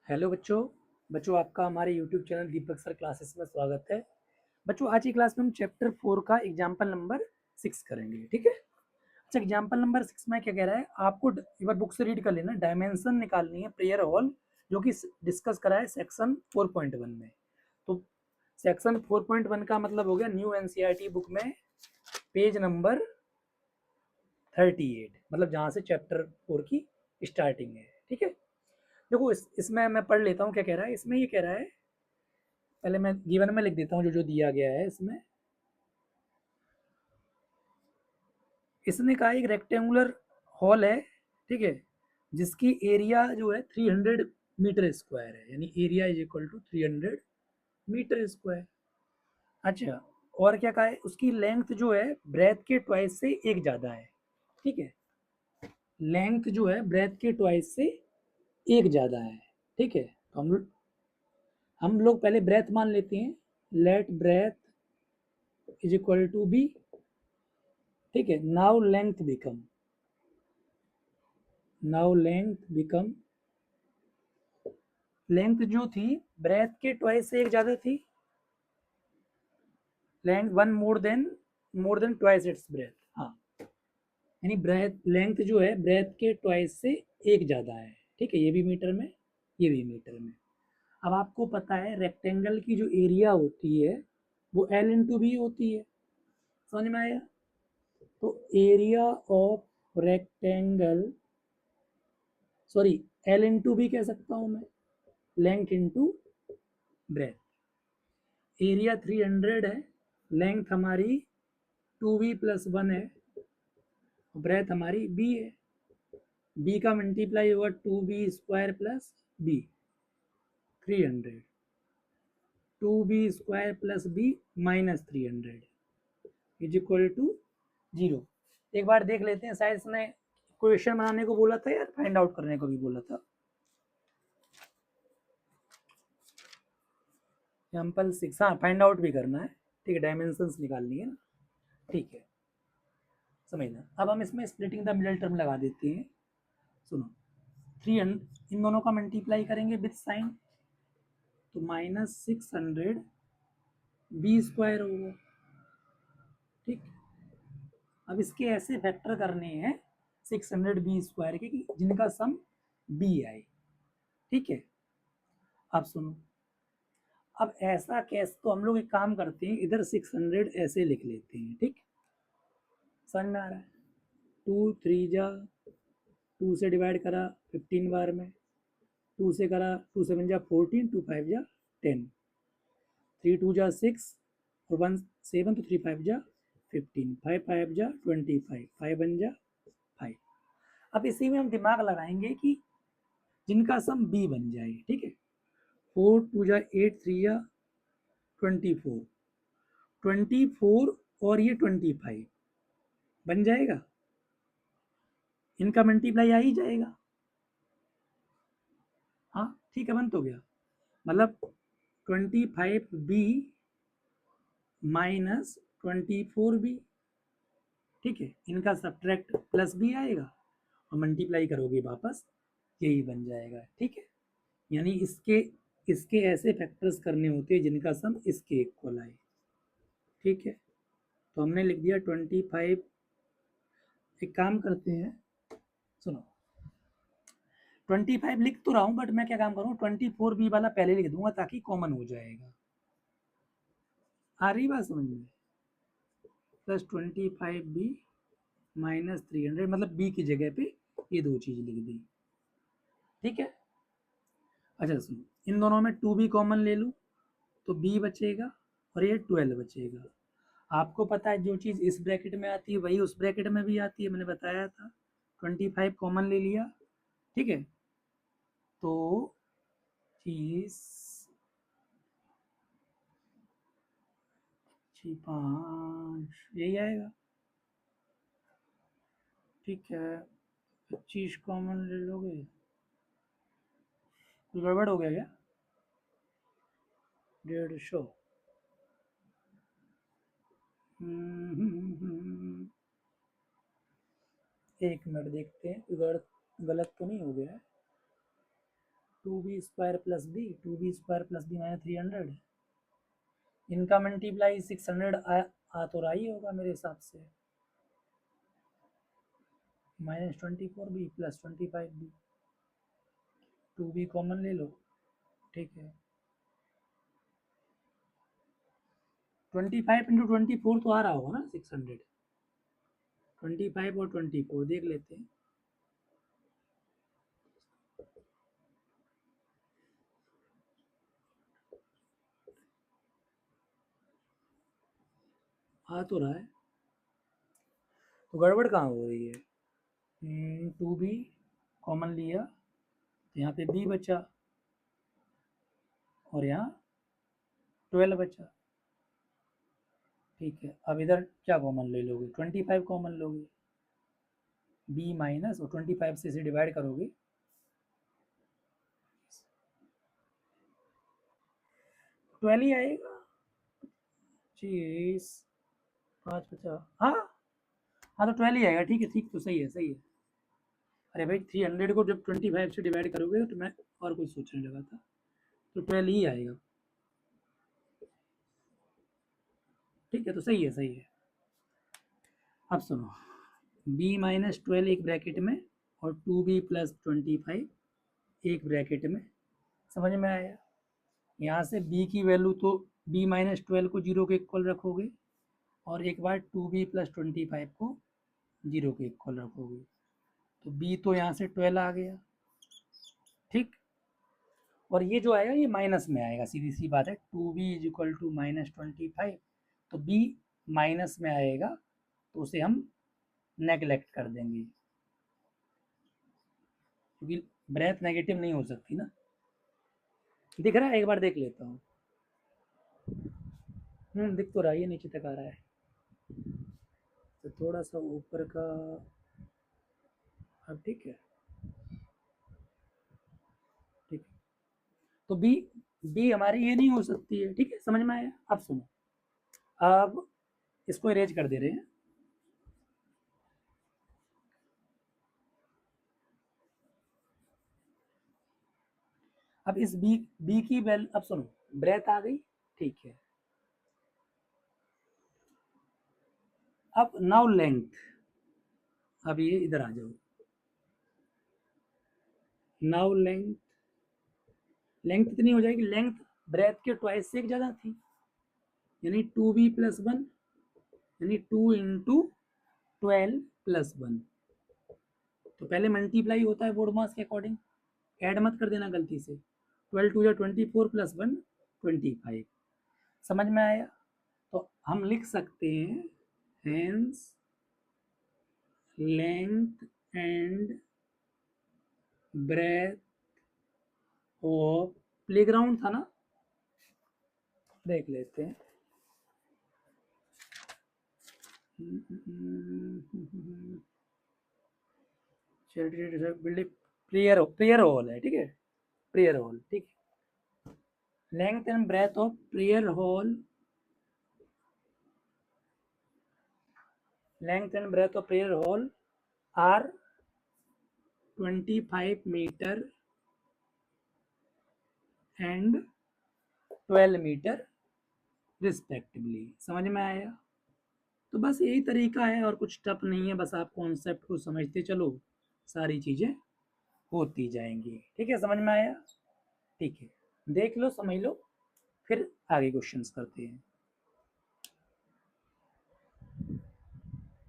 Hello बच्चों। आपका हमारे यूट्यूब चैनल दीपक सर क्लासेस में स्वागत है। बच्चों, आज की क्लास में हम चैप्टर 4 का एग्जाम्पल नंबर 6 करेंगे। ठीक है। अच्छा, एग्जाम्पल नंबर 6 में क्या कह रहा है, आपको एक बार बुक से रीड कर लेना। डायमेंशन निकालनी है प्रेयर हॉल, जो कि डिस्कस करा है सेक्शन 4.1 में। तो सेक्शन 4.1 का मतलब हो गया न्यू एनसीईआरटी बुक में पेज नंबर 38, मतलब जहाँ से चैप्टर 4 की स्टार्टिंग है। ठीक है। देखो, इसमें मैं पढ़ लेता हूँ क्या कह रहा है। इसमें ये कह रहा है, पहले मैं गिवन में लिख देता हूँ जो जो दिया गया है इसमें। इसने कहा एक रेक्टेंगुलर हॉल है, ठीक है, जिसकी एरिया जो है 300 मीटर स्क्वायर है, यानी area is equal to 300 metre square. अच्छा, और क्या कहा है, उसकी लेंथ जो है ब्रेथ के ट्वाइस से एक ज़्यादा है। ठीक है, लेंथ जो है ब्रेथ के ट्वाइस से एक ज़्यादा है। ठीक है, तो हम लोग पहले ब्रेथ मान लेते हैं। Let breadth is equal to B. ठीक है, नाउ लेंथ बिकम लेंथ जो थी ब्रेथ के ट्वाइस से एक ज्यादा थी। Length one more than twice its breath. हाँ, यानी ब्रेथ लेंथ जो है ब्रेथ के ट्वाइस से एक ज्यादा है। ठीक है, ये भी मीटर में, ये भी मीटर में। अब आपको पता है रेक्टेंगल की जो एरिया होती है वो एल इंटू बी होती है। समझ में आया? तो area of rectangle, sorry, L into B कह सकता हूं मैं, लेंथ इंटू ब्रेथ। एरिया 300 है, लेंथ हमारी 2b+1 है, ब्रेथ हमारी b है। b का मल्टीप्लाई होगा 2b² plus b, 300। 2b² + b -300 is equal to 0। एक बार देख लेते हैं, शायद इसने क्वेश्चन बनाने को बोला था या फाइंड आउट करने को भी बोला था। एग्जाम्पल 6, हाँ, फाइंड आउट भी करना है। ठीक है, डायमेंशंस निकालनी है ना। ठीक है, समझना। अब हम इसमें स्प्लिटिंग द मिडल टर्म लगा देते हैं। सुनो, 300 इन दोनों का मल्टीप्लाई करेंगे विथ साइन, तो -600 b² होगा। ठीक, अब इसके ऐसे फैक्टर करने हैं 600 b² के कि जिनका सम b आए। ठीक है, अब सुनो, अब ऐसा केस तो हम लोग एक काम करते हैं, इधर 600 ऐसे लिख लेते हैं। ठीक, समझ में आ रहा है? 2 से डिवाइड करा 15 बार में, 2 से करा, 2 7 जा 14, 2 5 जा 10, 3 2 जा 6 और 1 7, तो 3 5 जा 15, 5 5 जा 25, 5 1 जा 5। अब इसी में हम दिमाग लगाएंगे कि जिनका सम b बन जाए। ठीक है, 4 2 जा 8, 3 जा 24, 24 और ये 25 बन जाएगा, इनका मल्टीप्लाई आ ही जाएगा। हाँ, ठीक है, बन तो गया। मतलब 25b -24b। ठीक है, इनका सब्ट्रैक्ट प्लस b आएगा और मल्टीप्लाई करोगे वापस, यही बन जाएगा। ठीक है, यानी इसके इसके ऐसे फैक्टर्स करने होते हैं जिनका सम इसके इक्वल आए। ठीक है, तो हमने लिख दिया 25। एक काम करते हैं, सुनो, 25 लिख तो रहा हूँ, बट मैं क्या काम करूँ, 24b वाला पहले लिख दूंगा ताकि कॉमन हो जाएगा। आ रही बात समझ में? +25b -300, मतलब b की जगह पे ये दो चीज लिख दी। ठीक है, अच्छा सुनो, इन दोनों में 2b कॉमन ले लूँ तो b बचेगा और ये 12 बचेगा। आपको पता है जो चीज़ इस ब्रैकेट में आती है वही उस ब्रैकेट में भी आती है, मैंने बताया था। 25 कॉमन ले लिया। ठीक है, तो चीज 5 यही आएगा। ठीक है, 25 कॉमन ले लोगे, कुछ गड़बड़ हो गया क्या? 150। एक मिनट देखते हैं, गलत गलत तो नहीं हो गया है। 2b² plus B, 2b² plus B minus 300, इनका मल्टीप्लाई 600 आ तो रहा ही होगा मेरे हिसाब से, minus 24b plus 25b, 2b common ले लो, ठीक है। 25 इंटू 24 तो आ रहा होगा ना 600, 25 और 24 देख लेते हैं। आ तो रहा है, तो गड़बड़ कहाँ हो रही है? 2b कॉमन लिया तो यहाँ पे b बचा और यहाँ 12 बचा, ठीक है। अब इधर क्या कॉमन ले लोगे? 25 कॉमन लोगे, b माइनस और 25 से इसे डिवाइड करोगे, 12 ही आएगा। 25 5 50, हाँ हाँ, तो 12 ही आएगा, ठीक है, ठीक, तो सही है, सही है। अरे भाई 300 को जब 25 से डिवाइड करोगे तो मैं और कुछ सोचने लगा था, तो 12 ही आएगा, ठीक है, तो सही है, सही है। अब सुनो, b माइनस 12 एक ब्रैकेट में और 2b प्लस 25 एक ब्रैकेट में, समझ में आया? यहाँ से b की वैल्यू तो b माइनस 12 को 0 के इक्वल रखोगे और एक बार 2b प्लस 25 को 0 के इक्वल रखोगे, तो b तो यहाँ से 12 आ गया, ठीक। और ये जो आएगा ये माइनस में आएगा, सीधी सी बात है, 2b is equal to minus 25, तो b माइनस में आएगा तो उसे हम नेगलेक्ट कर देंगे, क्योंकि ब्रैथ नेगेटिव नहीं हो सकती ना। दिख रहा है? एक बार देख लेता हूँ। दिख तो रहा है, नीचे तक आ रहा है, तो थोड़ा सा ऊपर का, अब ठीक है, ठीक है। तो बी हमारी ये नहीं हो सकती है, ठीक है, समझ में आया? अब सुनो, अब इसको इरेज कर दे रहे हैं। अब इस बी की वैल्यू, अब सुनो, ब्रेथ आ गई, ठीक है। अब नाउ लेंथ, अब ये इधर आ जाओ, नाउ लेंथ, लेंथ कितनी हो जाएगी? लेंथ ब्रेथ के ट्वाइस से एक ज़्यादा थी, यानी 2b प्लस 1, यानी 2 इंटू 12 प्लस 1, तो पहले मल्टीप्लाई होता है बोर्ड मास के अकॉर्डिंग, ऐड मत कर देना गलती से। 12 2 या 24 प्लस 1 25, समझ में आया? तो हम लिख सकते हैं hence length and breadth of, playground था ना, देख लेते हैं। प्रेयर हॉल है, ठीक है, प्रेयर हॉल, ठीक है। Length and breadth of prayer hall, length and breadth of prayer hall are 25 metre and 12 metre respectively, समझ में आया? तो बस यही तरीका है, और कुछ टफ नहीं है, बस आप कॉन्सेप्ट को समझते चलो, सारी चीज़ें होती जाएंगी, ठीक है, समझ में आया? ठीक है, देख लो, समझ लो, फिर आगे क्वेश्चंस करते हैं।